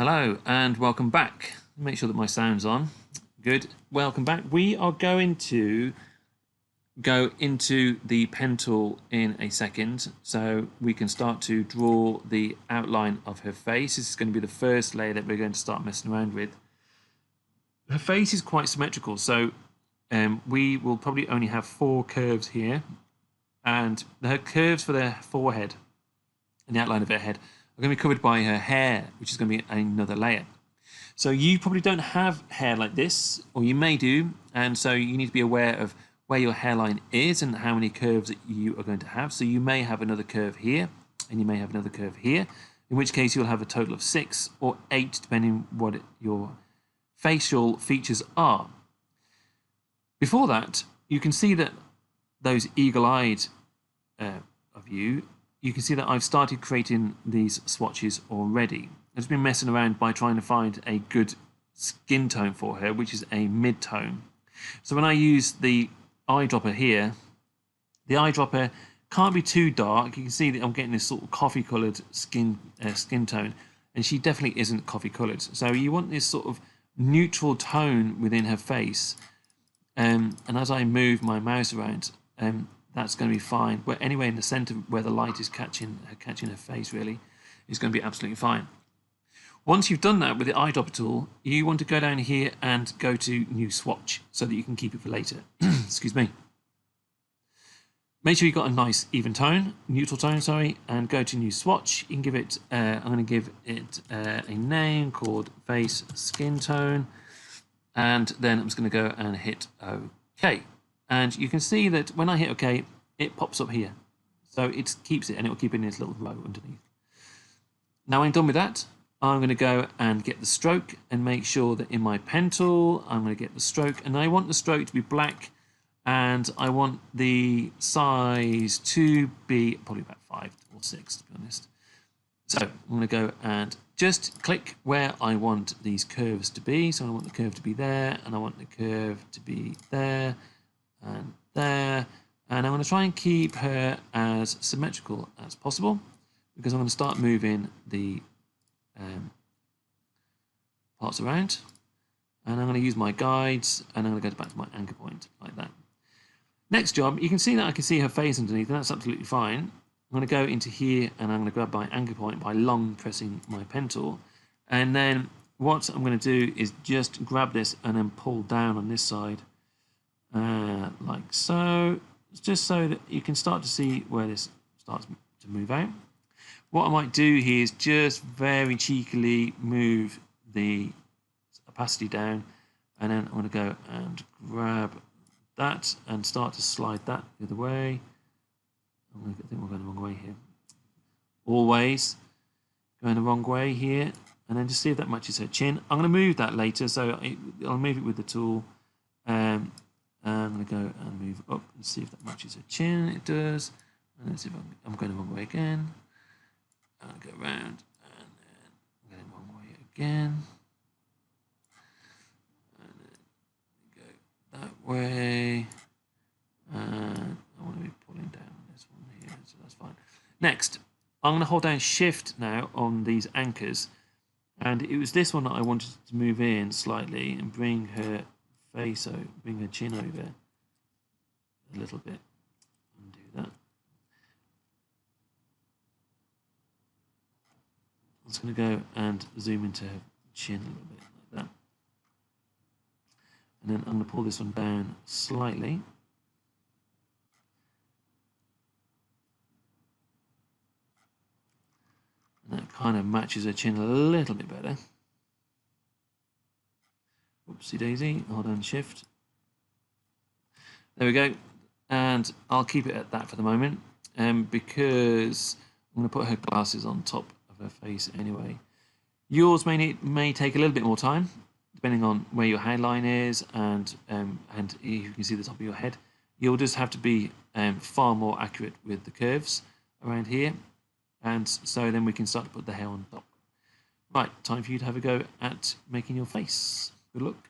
Hello and welcome back. Make sure that my sound's on. Good. Welcome back. We are going to go into the pen tool in a second so we can start to draw the outline of her face. This is going to be the first layer that we're going to start messing around with. Her face is quite symmetrical, so we will probably only have 4 curves here, and her curves for the forehead and the outline of her head are going to be covered by her hair, which is going to be another layer. So you probably don't have hair like this, or you may do, and so you need to be aware of where your hairline is and how many curves that you are going to have. So you may have another curve here, and you may have another curve here, in which case you'll have a total of 6 or 8, depending what your facial features are. Before that, you can see that those eagle-eyed of you can see that I've started creating these swatches already. I've just been messing around by trying to find a good skin tone for her, which is a mid-tone. So when I use the eyedropper here, the eyedropper can't be too dark. You can see that I'm getting this sort of coffee-coloured skin tone, and she definitely isn't coffee-coloured. So you want this sort of neutral tone within her face, and as I move my mouse around, that's going to be fine. But anyway, in the center where the light is catching her face, really, is going to be absolutely fine. Once you've done that with the eyedropper tool, you want to go down here and go to New Swatch so that you can keep it for later. Excuse me. Make sure you've got a nice even tone, neutral tone, sorry, and go to New Swatch. You can give it, I'm going to give it a name called Face Skin Tone, and then I'm just going to go and hit OK. And you can see that when I hit OK, it pops up here. So it keeps it, and it will keep it in this little row underneath. Now I'm done with that, I'm going to go and get the stroke and make sure that in my pen tool, I'm going to get the stroke. And I want the stroke to be black, and I want the size to be probably about 5 or 6, to be honest. So I'm going to go and just click where I want these curves to be. So I want the curve to be there, and I want the curve to be there, and there, and I'm going to try and keep her as symmetrical as possible, because I'm going to start moving the parts around, and I'm going to use my guides, and I'm going to go back to my anchor point like that. Next job, you can see that I can see her face underneath, and that's absolutely fine. I'm going to go into here, and I'm going to grab my anchor point by long pressing my pen tool, and then what I'm going to do is just grab this and then pull down on this side, like so, just so that you can start to see where this starts to move out. What I might do here is just very cheekily move the opacity down, and then I'm going to go and grab that and start to slide that the other way. I think we're going the wrong way here. Always going the wrong way here, and then just see if that matches her chin. I'm going to move that later, so I'll move it with the tool. I'm going to go and move up and see if that matches her chin. It does. And let's see if I'm going the wrong way again. I'll go around, and then I'm going the wrong way again. And then go that way. And I want to be pulling down on this one here, so that's fine. Next, I'm going to hold down Shift now on these anchors. And it was this one that I wanted to move in slightly and bring her face over, bring her chin over a little bit, and do that. I'm just going to go and zoom into her chin a little bit like that, and then I'm going to pull this one down slightly, and that kind of matches her chin a little bit better. Oopsie daisy, hold on Shift. There we go, and I'll keep it at that for the moment, because I'm going to put her glasses on top of her face anyway. Yours may take a little bit more time, depending on where your hairline is, and you can see the top of your head. You'll just have to be far more accurate with the curves around here, and so then we can start to put the hair on top. Right, time for you to have a go at making your face. Good luck.